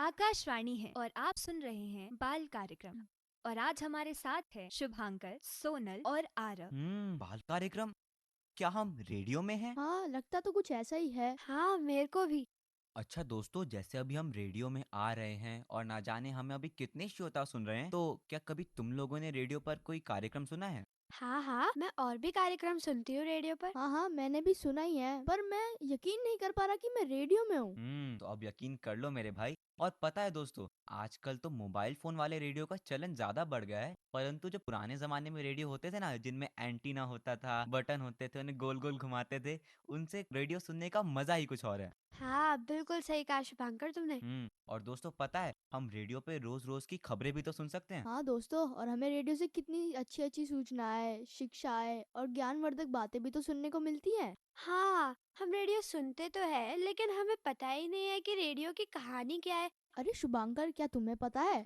आकाशवाणी है और आप सुन रहे हैं बाल कार्यक्रम। और आज हमारे साथ है शुभांकर, सोनल और आरव। बाल कार्यक्रम। क्या हम रेडियो में हैं? हाँ, लगता तो कुछ ऐसा ही है। हाँ, मेरे को भी। अच्छा दोस्तों, जैसे अभी हम रेडियो में आ रहे हैं और ना जाने हमें अभी कितने श्रोता सुन रहे हैं, तो क्या कभी तुम लोगों ने रेडियो पर कोई कार्यक्रम सुना है? हाँ हाँ, मैं और भी कार्यक्रम सुनती हूँ रेडियो पर। हाँ, मैंने भी सुना ही है, पर मैं यकीन नहीं कर पा रहा कि मैं रेडियो में हूँ। तो अब यकीन कर लो मेरे भाई। और पता है दोस्तों, आजकल तो मोबाइल फोन वाले रेडियो का चलन ज्यादा बढ़ गया है, परंतु जो पुराने जमाने में रेडियो होते थे ना, जिनमें एंटीना होता था, बटन होते थे, उन्हें गोल गोल घुमाते थे, उनसे रेडियो सुनने का मजा ही कुछ और है। हाँ, बिल्कुल सही कहा शुभांकर तुमने। और दोस्तों पता है, हम रेडियो पे रोज रोज की खबरें भी तो सुन सकते हैं। हाँ दोस्तों, और हमें रेडियो से कितनी अच्छी अच्छी सूचनाएं, शिक्षाएं और ज्ञानवर्धक बातें भी तो सुनने को मिलती हैं। हाँ, हम रेडियो सुनते तो है, लेकिन हमें पता ही नहीं है कि रेडियो की कहानी क्या है। अरे शुभांकर, क्या तुम्हें पता है?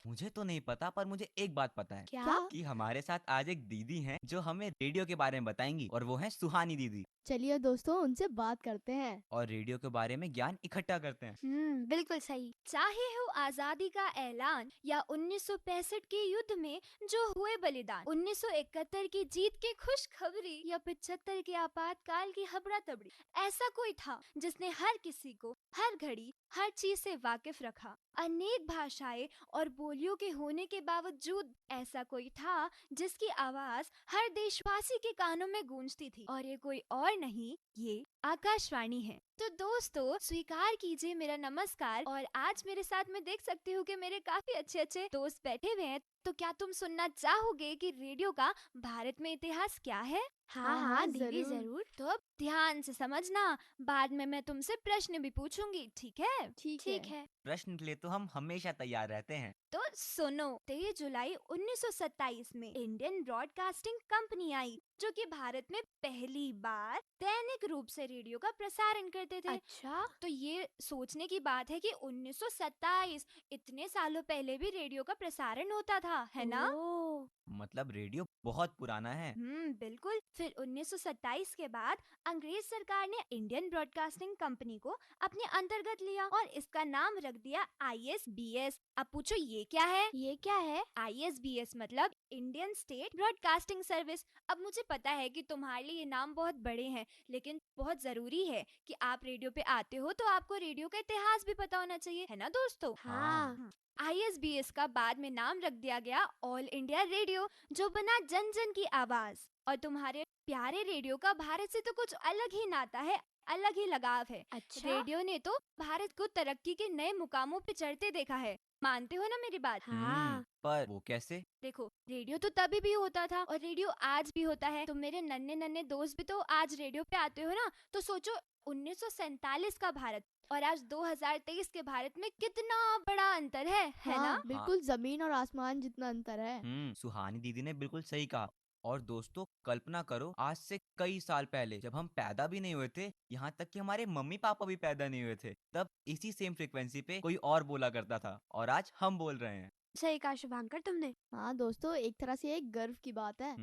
मुझे तो नहीं पता, पर मुझे एक बात पता है क्या? क्या? कि हमारे साथ आज एक दीदी हैं जो हमें रेडियो के बारे में बताएंगी, और वो है सुहानी दीदी। चलिए दोस्तों, उनसे बात करते हैं। और रेडियो के बारे में ज्ञान इकट्ठा करते हैं। बिल्कुल सही। चाहे हो आजादी का ऐलान या 1965 के युद्ध में जो हुए बलिदान, 1971 की जीत की खुशखबरी या 75 के आपातकाल की हबड़ा तबड़ी, ऐसा कोई था जिसने हर किसी को हर घड़ी हर चीज से वाकिफ रखा। अनेक भाषाएं और बोलियों के होने के बावजूद ऐसा कोई था जिसकी आवाज हर देशवासी के कानों में गूंजती थी, और ये कोई और नहीं, ये आकाशवाणी है। तो दोस्तों, स्वीकार कीजिए मेरा नमस्कार। और आज मेरे साथ में देख सकती हूँ कि मेरे काफी अच्छे अच्छे दोस्त बैठे हुए हैं। तो क्या तुम सुनना चाहोगे कि रेडियो का भारत में इतिहास क्या है? हाँ हाँ, हाँ हाँ, दीदी, जरूर। जरूर। तो अब ध्यान से समझना, बाद में मैं तुमसे प्रश्न भी पूछूंगी, ठीक है? ठीक है। ठीक है। प्रश्न के लिए तो हम हमेशा तैयार रहते हैं। तो सुनो, 23 जुलाई 1927 में इंडियन ब्रॉडकास्टिंग कंपनी आई, जो कि भारत में पहली बार दैनिक रूप से रेडियो का प्रसारण करते थे। अच्छा। तो ये सोचने की बात है कि 1927, इतने सालों पहले भी रेडियो का प्रसारण होता था, है ना? ओह। मतलब रेडियो बहुत पुराना है। बिल्कुल। फिर 1927 के बाद अंग्रेज सरकार ने इंडियन ब्रॉडकास्टिंग कंपनी को अपने अंतर्गत लिया और इसका नाम रख दिया ISBS। अब पूछो ये क्या है? ये क्या है? ISBS मतलब इंडियन स्टेट ब्रॉडकास्टिंग सर्विस। अब मुझे पता है कि तुम्हारे लिए ये नाम बहुत बड़े हैं, लेकिन बहुत जरूरी है कि आप रेडियो पे आते हो तो आपको रेडियो का इतिहास भी पता होना चाहिए, है ना दोस्तों? हाँ। ISBS का बाद में नाम रख दिया गया ऑल इंडिया रेडियो, जो बना जन जन की आवाज। और तुम्हारे प्यारे रेडियो का भारत से तो कुछ अलग ही नाता है, अलग ही लगाव है। अच्छा। रेडियो ने तो भारत को तरक्की के नए मुकामों पे चढ़ते देखा है। मानते हो ना मेरी बात? हाँ। पर वो कैसे? देखो, रेडियो तो तभी भी होता था और रेडियो आज भी होता है। तो मेरे नन्हे नन्हे दोस्त भी तो आज रेडियो पे आते हो ना। तो सोचो, 1947 का भारत और आज 2023 के भारत में कितना बड़ा अंतर है ना? हाँ, बिल्कुल जमीन और आसमान जितना अंतर है। सुहानी दीदी ने बिल्कुल सही कहा। और दोस्तों, कल्पना करो, आज से कई साल पहले जब हम पैदा भी नहीं हुए थे, यहाँ तक कि हमारे मम्मी पापा भी पैदा नहीं हुए थे, तब इसी सेम फ्रिक्वेंसी पे कोई और बोला करता था, और आज हम बोल रहे हैं। सही कहा शुभांकर तुमने। हाँ दोस्तों, एक तरह से एक गर्व की बात है।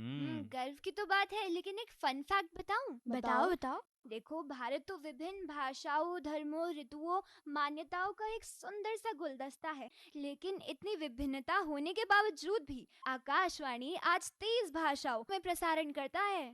गर्व की तो बात है, लेकिन एक फन फैक्ट बताऊं? बताओ। बताओ। देखो, भारत तो विभिन्न भाषाओं, धर्मों, ऋतुओं, मान्यताओं का एक सुंदर सा गुलदस्ता है। लेकिन इतनी विभिन्नता होने के बावजूद भी आकाशवाणी आज 23 भाषाओं में प्रसारण करता है।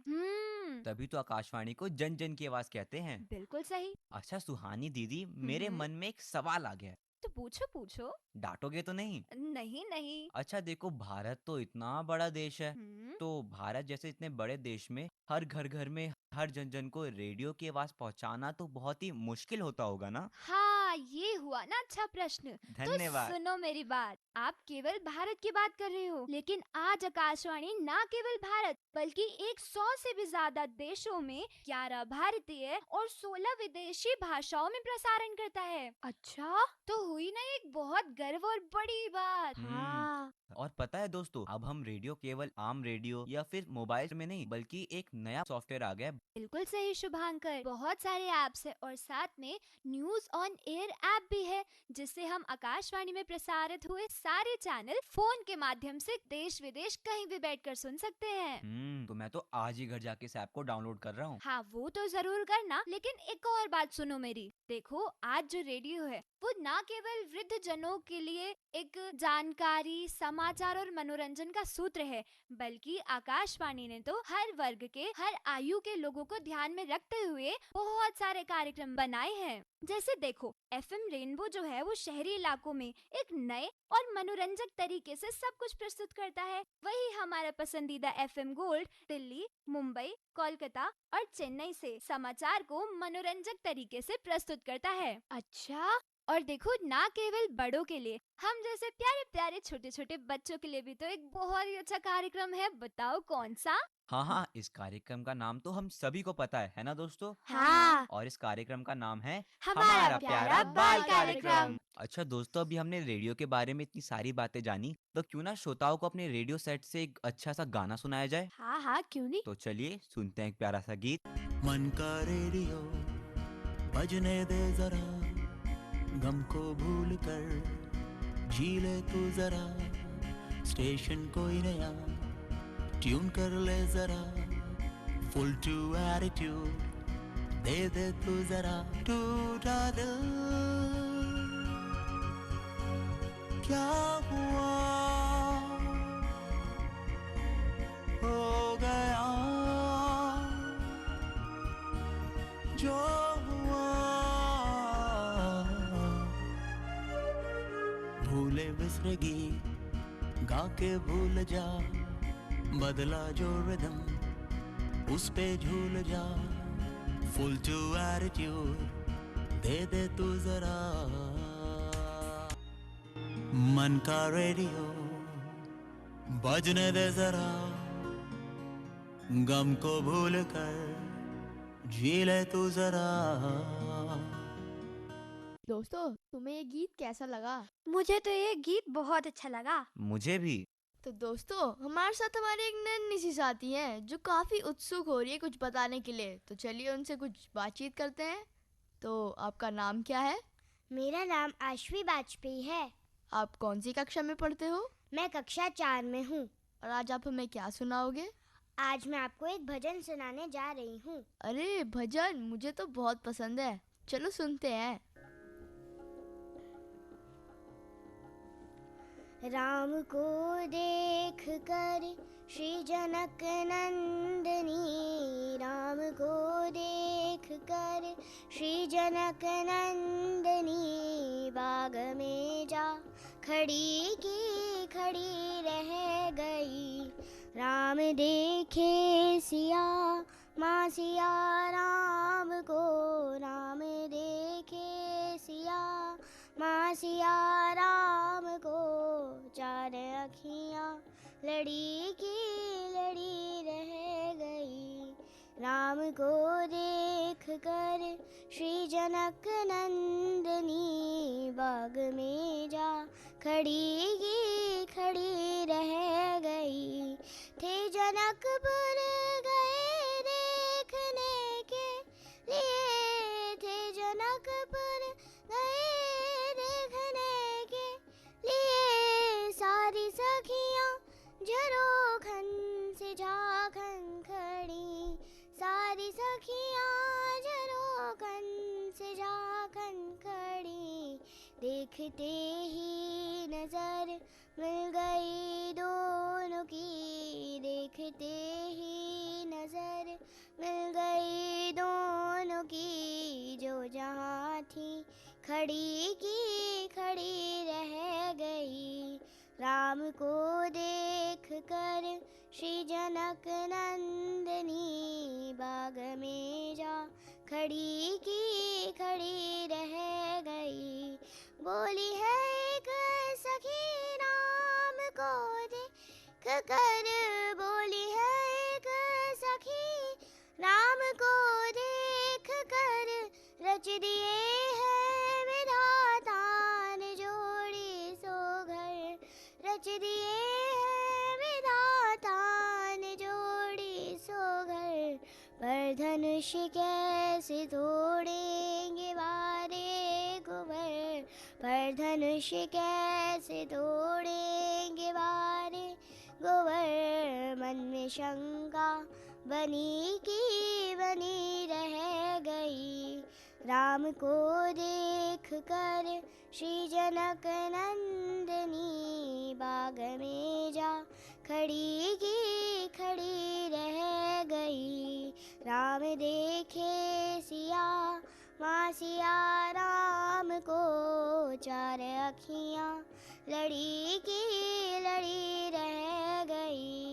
तभी तो आकाशवाणी को जन जन की आवाज कहते हैं। बिल्कुल सही। अच्छा सुहानी दीदी, मेरे हम्म, मन में एक सवाल आ गया है। तो पूछो पूछो। डांटोगे तो नहीं? नहीं नहीं। अच्छा देखो, भारत तो इतना बड़ा देश है, हम्म तो भारत जैसे इतने बड़े देश में हर घर घर में हर जन जन को रेडियो की आवाज पहुंचाना तो बहुत ही मुश्किल होता होगा ना? हाँ, ये हुआ ना अच्छा प्रश्न। तो धन्यवाद। सुनो मेरी बात, आप केवल भारत की बात कर रहे हो, लेकिन आज आकाशवाणी ना केवल भारत बल्कि 100 से भी ज्यादा देशों में 11 भारतीय और 16 विदेशी भाषाओं में प्रसारण करता है। अच्छा। तो हुई ना एक बहुत गर्व और बड़ी बात। हम्म हाँ। और पता है दोस्तों, अब हम रेडियो केवल आम रेडियो या फिर मोबाइल में नहीं, बल्कि एक नया सॉफ्टवेयर आ गया है। बिल्कुल सही शुभांकर, बहुत सारे ऐप्स है और साथ में न्यूज ऑन एयर ऐप भी है, जिससे हम आकाशवाणी में प्रसारित हुए सारे चैनल फोन के माध्यम से देश विदेश कहीं भी बैठकर सुन सकते हैं। तो मैं तो आज ही घर जाके इस ऐप को डाउनलोड कर रहा हूँ। हाँ वो तो जरूर करना, लेकिन एक और बात सुनो मेरी। देखो आज जो रेडियो है वो ना केवल वृद्ध जनों के लिए एक जानकारी, समाचार और मनोरंजन का सूत्र है, बल्कि आकाशवाणी ने तो हर वर्ग के, हर आयु के लोगों को ध्यान में रखते हुए बहुत सारे कार्यक्रम बनाए हैं। जैसे देखो, एफएम रेनबो जो है वो शहरी इलाकों में एक नए और मनोरंजक तरीके से सब कुछ प्रस्तुत करता है। वही हमारा पसंदीदा एफएम गोल्ड दिल्ली, मुंबई, कोलकाता और चेन्नई से समाचार को मनोरंजक तरीके से प्रस्तुत करता है। अच्छा, और देखो, ना केवल बड़ों के लिए, हम जैसे प्यारे प्यारे छोटे छोटे बच्चों के लिए भी तो एक बहुत ही अच्छा कार्यक्रम है। बताओ कौन सा? हाँ हाँ, इस कार्यक्रम का नाम तो हम सभी को पता है ना दोस्तों? हाँ, और इस कार्यक्रम का नाम है हमारा प्यारा बाल कार्यक्रम। अच्छा दोस्तों, अभी हमने रेडियो के बारे में इतनी सारी बातें जानी, तो क्यों ना श्रोताओं को अपने रेडियो सेट से एक अच्छा सा गाना सुनाया जाए। हाँ हाँ, क्यों नहीं। तो चलिए सुनते हैं एक प्यारा सा गीत। मन का रेडियो बजने दे जरा, गम को भूल कर जी ले तू जरा, स्टेशन कोई नया ट्यून कर ले जरा, फुल टू एटीट्यूड दे दे तू जरा, टूटा दिल क्या हुआ हो गया जो हुआ, भूले बिसरे गीत गा के भूल जा, बदला जो रिदम उस पे झूल जा, फुल टू एटीट्यूड दे दे तू जरा, मन का रेडियो बजने दे जरा, गम को भूल कर जी ले तू जरा। दोस्तों, तुम्हें ये गीत कैसा लगा? मुझे तो ये गीत बहुत अच्छा लगा। मुझे भी। तो दोस्तों, हमारे साथ हमारी एक नन्ही सी साथी हैं जो काफी उत्सुक हो रही है कुछ बताने के लिए। तो चलिए उनसे कुछ बातचीत करते हैं। तो आपका नाम क्या है? मेरा नाम आश्वी वाजपेयी है। आप कौन सी कक्षा में पढ़ते हो? मैं कक्षा 4 में हूँ। और आज आप हमें क्या सुनाओगे? आज मैं आपको एक भजन सुनाने जा रही हूँ। अरे भजन, मुझे तो बहुत पसंद है। चलो सुनते हैं। राम को देख कर श्री जनक नंदनी, राम को देख कर श्री जनक नंदनी, बाग में जा खड़ी की खड़ी रह गई। राम देखे सिया माँ सिया राम को, राम देखे सिया माँ सिया राम को, चार अखियाँ लड़ी की लड़ी रह गई। राम को देख कर श्री जनक नंदनी, बाग में जा खड़ी की खड़ी रह गई। थे जनकपुर गए देखने के लिए, थे जनकपुर गए देखने के लिए, सारी सखियाँ झरोखन से झाखन खड़ी, सारी सखियाँ झरोखन से झाखन खड़ी। देखते ही नजर मिल गई दोनों की, देखते ही नजर मिल गई दोनों की, जो जहाँ थी खड़ी की खड़ी रह गई। राम को देख कर श्री जनक नंदनी, बाग में जा खड़ी की खड़ी रह गई। बोली है एक सखी राम को देख कर, बोली है एक सखी राम को देख कर, रच दिए हैं विधाता ने जोड़ी सो घर, रच दिए हैं विधाता ने जोड़ी सो घर। पर धनुष कैसे तोड़ेंगे वारे कुंवर, पर धनुष कैसे तोड़ेंगे वारे कुंवर। मन में में शंका बनी की बनी रह गई। राम को देख कर श्री जनक नंदनी बाग में जा खड़ी की खड़ी रह गई। राम देखे सिया माँ सिया राम को चार अखियाँ लड़ी की लड़ी रह गई।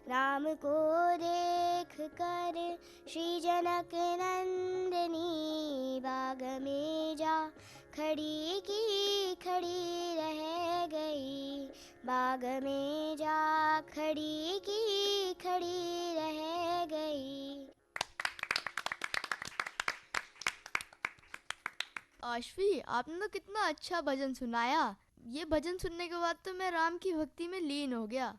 राम को देख कर श्री जनक नंदनी बाग में जा खड़ी की खड़ी रह गई। बाग में जा खड़ी की खड़ी रह गई। आशवी, आपने तो कितना अच्छा भजन सुनाया। ये भजन सुनने के बाद तो मैं राम की भक्ति में लीन हो गया।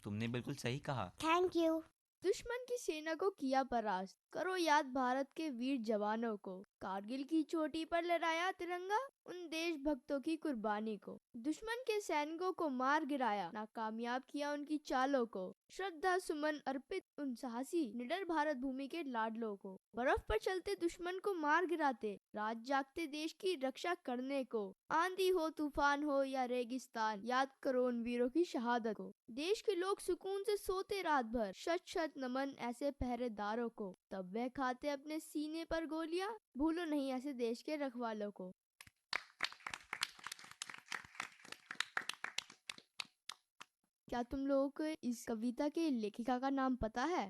तुमने बिल्कुल सही कहा। Thank you. दुश्मन की सेना को किया परास्त, करो याद भारत के वीर जवानों को। कारगिल की चोटी पर लहराया तिरंगा, उन देशभक्तों की कुर्बानी को। दुश्मन के सैनिकों को मार गिराया, नाकामयाब किया उनकी चालों को। श्रद्धा सुमन अर्पित उन साहसी निडर भारत भूमि के लाडलों को। बर्फ पर चलते दुश्मन को मार गिराते, रात जागते देश की रक्षा करने को। आंधी हो तूफान हो या रेगिस्तान, याद करो उन वीरों की शहादत को। देश के लोग सुकून से सोते रात भर, शत शत नमन ऐसे पहरेदारों को। तब वह खाते अपने सीने पर गोलियां, भूलो नहीं ऐसे देश के रखवालों को। क्या तुम लोगों को इस कविता के लेखिका का नाम पता है?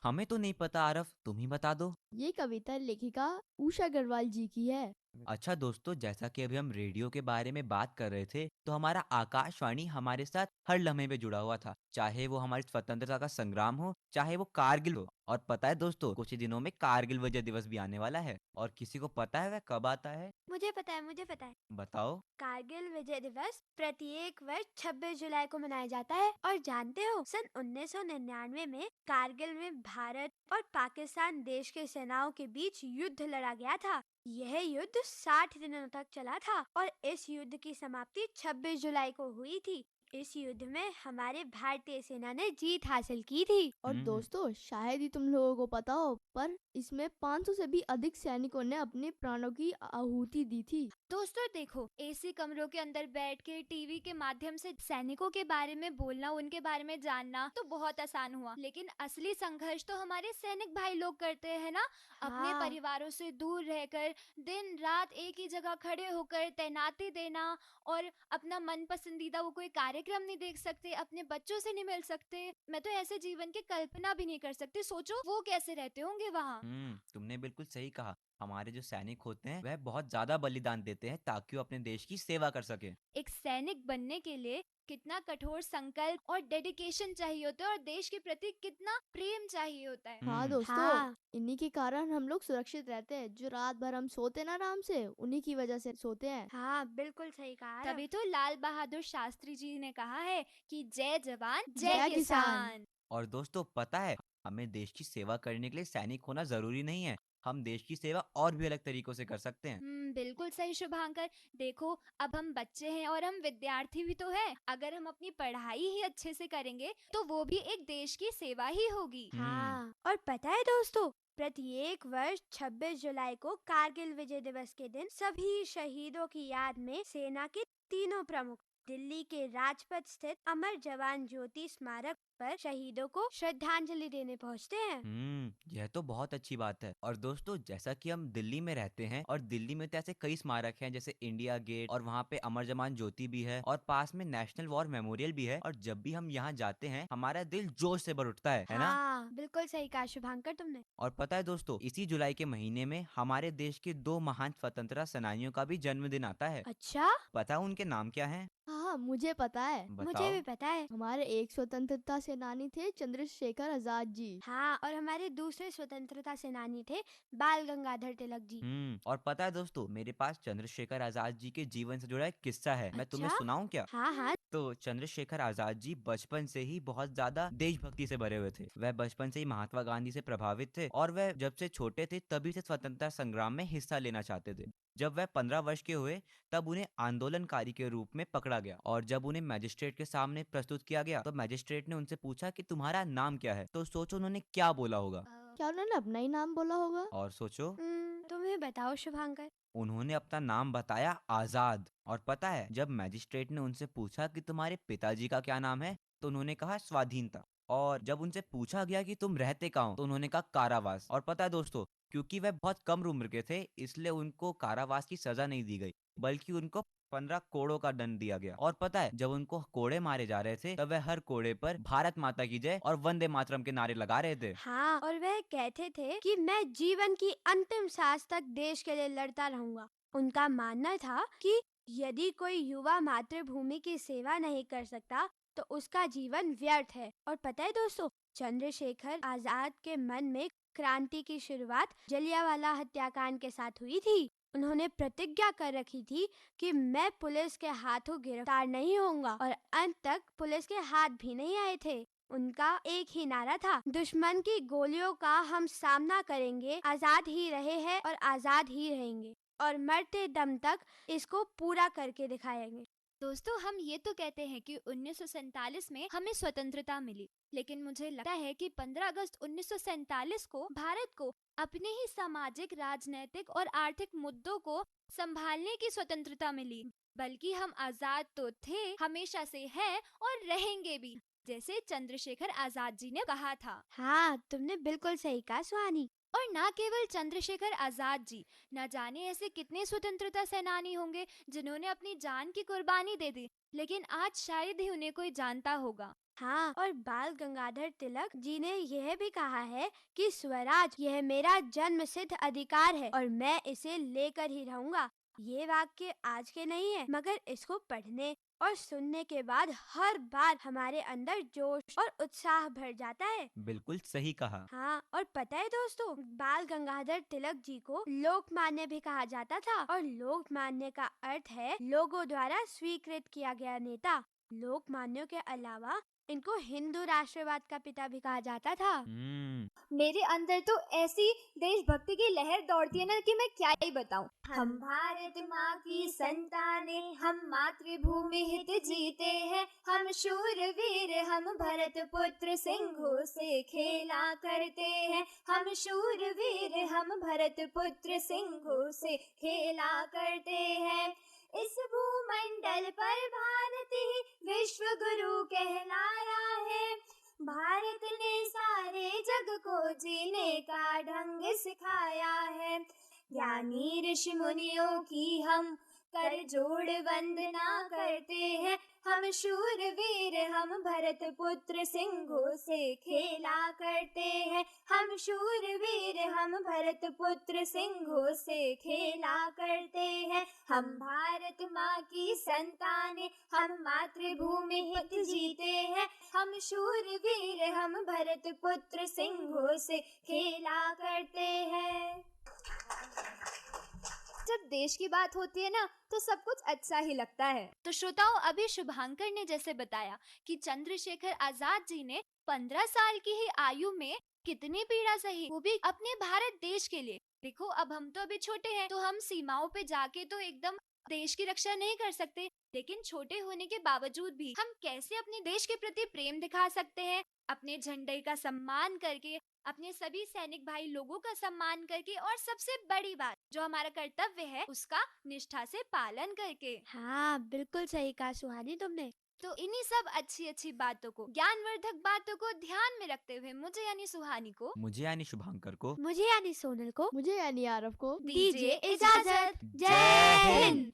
हमें तो नहीं पता आरफ, तुम ही बता दो। ये कविता लेखिका उषा अग्रवाल जी की है। अच्छा दोस्तों, जैसा कि अभी हम रेडियो के बारे में बात कर रहे थे, तो हमारा आकाशवाणी हमारे साथ हर लम्हे में जुड़ा हुआ था, चाहे वो हमारी स्वतंत्रता का संग्राम हो, चाहे वो कारगिल हो। और पता है दोस्तों, कुछ ही दिनों में कारगिल विजय दिवस भी आने वाला है। और किसी को पता है वह कब आता है? मुझे पता है, मुझे पता है। बताओ। कारगिल विजय दिवस प्रत्येक वर्ष 26 जुलाई को मनाया जाता है। और जानते हो, सन 1999 में कारगिल में भारत और पाकिस्तान देश के सेनाओं के बीच युद्ध लड़ा गया था। यह युद्ध 60 दिनों तक चला था और इस युद्ध की समाप्ति 26 जुलाई को हुई थी। इस युद्ध में हमारे भारतीय सेना ने जीत हासिल की थी। और दोस्तों, शायद ही तुम लोगों को पता हो, पर इसमें 500 से भी अधिक सैनिकों ने अपने प्राणों की आहुति दी थी। दोस्तों देखो, एसी कमरों के अंदर बैठ के टीवी के माध्यम से सैनिकों के बारे में बोलना, उनके बारे में जानना तो बहुत आसान हुआ, लेकिन असली संघर्ष तो हमारे सैनिक भाई लोग करते हैं ना। अपने हाँ। परिवारों से दूर रहकर दिन रात एक ही जगह खड़े होकर तैनाती देना, और अपना मन पसंदीदा वो कोई कार्यक्रम नहीं देख सकते, अपने बच्चों से नहीं मिल सकते। मैं तो ऐसे जीवन की कल्पना भी नहीं कर सकती। सोचो वो कैसे रहते होंगे वहाँ। तुमने बिल्कुल सही कहा। हमारे जो सैनिक होते हैं वह बहुत ज्यादा बलिदान देते हैं ताकि वो अपने देश की सेवा कर सके। एक सैनिक बनने के लिए कितना कठोर संकल्प और डेडिकेशन चाहिए होता है, और देश के प्रति कितना प्रेम चाहिए होता है। हाँ दोस्तों, हाँ। इन्हीं के कारण हम लोग सुरक्षित रहते हैं। जो रात भर हम सोते ना आराम से, उन्हीं की वजह से सोते हैं। हाँ, बिल्कुल सही कहा। तभी तो लाल बहादुर शास्त्री जी ने कहा है कि जय जवान जय जय किसान। किसान। और दोस्तों पता है, हमें देश की सेवा करने के लिए सैनिक होना जरूरी नहीं है। हम देश की सेवा और भी अलग तरीकों से कर सकते हैं। बिल्कुल सही शुभांकर। देखो, अब हम बच्चे हैं और हम विद्यार्थी भी तो हैं। अगर हम अपनी पढ़ाई ही अच्छे से करेंगे तो वो भी एक देश की सेवा ही होगी। हाँ। और पता है दोस्तों, प्रत्येक वर्ष 26 जुलाई को कारगिल विजय दिवस के दिन सभी शहीदों की याद में सेना के तीनों प्रमुख दिल्ली के राजपथ स्थित अमर जवान ज्योति स्मारक पर शहीदों को श्रद्धांजलि देने पहुंचते हैं। यह तो बहुत अच्छी बात है। और दोस्तों, जैसा कि हम दिल्ली में रहते हैं और दिल्ली में तो ऐसे कई स्मारक हैं, जैसे इंडिया गेट, और वहाँ पे अमर जवान ज्योति भी है, और पास में नेशनल वॉर मेमोरियल भी है। और जब भी हम यहाँ जाते हैं, हमारा दिल जोश से भर उठता है ना? हाँ, बिल्कुल सही कहा शुभांकर तुमने। और पता है दोस्तों, इसी जुलाई के महीने में हमारे देश के 2 महान स्वतंत्रता सेनानियों का भी जन्मदिन आता है। अच्छा, पता है उनके नाम क्या हैं? हाँ, मुझे पता है। मुझे बताओ। भी पता है। हमारे एक स्वतंत्रता सेनानी थे चंद्रशेखर आजाद जी। हाँ, और हमारे दूसरे स्वतंत्रता सेनानी थे बाल गंगाधर तिलक जी। और पता है दोस्तों, मेरे पास चंद्रशेखर आजाद जी के जीवन से जुड़ा एक किस्सा है। मैं तुम्हें अच्छा? सुनाऊं क्या? हाँ हाँ। तो चंद्रशेखर आजाद जी बचपन से ही बहुत ज्यादा देशभक्ति से भरे हुए थे। वह बचपन से ही महात्मा गांधी से प्रभावित थे, और वह जब से छोटे थे तभी से स्वतंत्रता संग्राम में हिस्सा लेना चाहते थे। जब वह 15 वर्ष के हुए तब उन्हें आंदोलनकारी के रूप में पकड़ा गया और जब उन्हें मैजिस्ट्रेट के सामने प्रस्तुत किया गया तो मैजिस्ट्रेट ने उनसे पूछा कि तुम्हारा नाम क्या है। तो सोचो उन्होंने क्या बोला होगा। क्या उन्होंने अपना ही नाम बोला होगा? और सोचो तुम्हें बताओ शुभांकर। उन्होंने अपना नाम बताया आजाद। और पता है जब मैजिस्ट्रेट ने उनसे पूछा कि तुम्हारे पिताजी का क्या नाम है तो उन्होंने कहा स्वाधीनता। और जब उनसे पूछा गया कि तुम रहते कहाँ हो तो उन्होंने कहा कारावास। और पता है दोस्तों क्योंकि वह बहुत कम उम्र के थे इसलिए उनको कारावास की सजा नहीं दी गई बल्कि उनको 15 कोड़ों का दंड दिया गया। और पता है जब उनको कोड़े मारे जा रहे थे तब वह हर कोड़े पर भारत माता की जय और वंदे मातरम के नारे लगा रहे थे। हाँ, और वह कहते थे कि मैं जीवन की अंतिम सांस तक देश के लिए लड़ता रहूंगा। उनका मानना था कि यदि कोई युवा मातृभूमि की सेवा नहीं कर सकता तो उसका जीवन व्यर्थ है। और पता है दोस्तों, चंद्रशेखर आजाद के मन में क्रांति की शुरुआत जलियांवाला हत्याकांड के साथ हुई थी। उन्होंने प्रतिज्ञा कर रखी थी कि मैं पुलिस के हाथों गिरफ्तार नहीं होऊंगा और अंत तक पुलिस के हाथ भी नहीं आए थे। उनका एक ही नारा था, दुश्मन की गोलियों का हम सामना करेंगे, आजाद ही रहे हैं और आजाद ही रहेंगे और मरते दम तक इसको पूरा करके दिखाएंगे। दोस्तों हम ये तो कहते हैं कि 1947 में हमें स्वतंत्रता मिली, लेकिन मुझे लगता है कि 15 अगस्त 1947 को भारत को अपने ही सामाजिक, राजनैतिक और आर्थिक मुद्दों को संभालने की स्वतंत्रता मिली। बल्कि हम आजाद तो थे, हमेशा से हैं और रहेंगे भी, जैसे चंद्रशेखर आजाद जी ने कहा था। हाँ, तुमने बिल्कुल सही कहा सुहानी। और ना केवल चंद्रशेखर आजाद जी, न जाने ऐसे कितने स्वतंत्रता सेनानी होंगे जिन्होंने अपनी जान की कुर्बानी दे दी, लेकिन आज शायद ही उन्हें कोई जानता होगा। हाँ, और बाल गंगाधर तिलक जी ने यह भी कहा है कि स्वराज यह मेरा जन्म सिद्ध अधिकार है और मैं इसे लेकर ही रहूंगा। ये वाक्य आज के नहीं है, मगर इसको पढ़ने और सुनने के बाद हर बार हमारे अंदर जोश और उत्साह भर जाता है। बिल्कुल सही कहा। हाँ, और पता है दोस्तों, बाल गंगाधर तिलक जी को लोकमान्य भी कहा जाता था और लोकमान्य का अर्थ है लोगों द्वारा स्वीकृत किया गया नेता। लोकमान्यों के अलावा इनको हिंदू राष्ट्रवाद का पिता भी कहा जाता था। मेरे अंदर तो ऐसी देशभक्ति की लहर दौड़ती है ना कि मैं क्या ही बताऊं। हम भारत माँ की संतानें, हम मातृभूमि हित जीते हैं, हम शूरवीर, हम भरत पुत्र सिंहों से खेला करते हैं, हम शूरवीर, हम भरत पुत्र सिंहों से खेला करते हैं। इस भूमंडल पर भारत ही विश्व गुरु कहलाया है। भारत ने सारे जग को जीने का ढंग सिखाया है। ज्ञानी ऋषि मुनियों की हम कर जोड़ वंदना करते हैं, हम शूरवीर, हम भरत पुत्र सिंहों से खेला करते हैं, हम शूरवीर, हम भरत पुत्र सिंहों से खेला करते हैं। हम भारत माँ की संतानें, हम मातृभूमि हित जीते हैं, हम शूरवीर, हम भरत पुत्र सिंहों से खेला करते हैं। जब देश की बात होती है ना तो सब कुछ अच्छा ही लगता है। तो श्रोताओं, अभी शुभांकर ने जैसे बताया कि चंद्रशेखर आजाद जी ने 15 साल की ही आयु में कितनी पीड़ा सही, वो भी अपने भारत देश के लिए। देखो अब हम तो अभी छोटे हैं तो हम सीमाओं पे जाके तो एकदम देश की रक्षा नहीं कर सकते, लेकिन छोटे होने के बावजूद भी हम कैसे अपने देश के प्रति प्रेम दिखा सकते हैं, अपने झंडे का सम्मान करके, अपने सभी सैनिक भाई लोगों का सम्मान करके, और सबसे बड़ी बात जो हमारा कर्तव्य है उसका निष्ठा से पालन करके। हाँ, बिल्कुल सही कहा सुहानी तुमने। तो इन्हीं सब अच्छी अच्छी बातों को, ज्ञानवर्धक बातों को ध्यान में रखते हुए मुझे यानी सुहानी को, मुझे यानी शुभांकर को, मुझे यानी सोनल को, मुझे यानी आरव को दीजिए इजाजत। जय हिंद।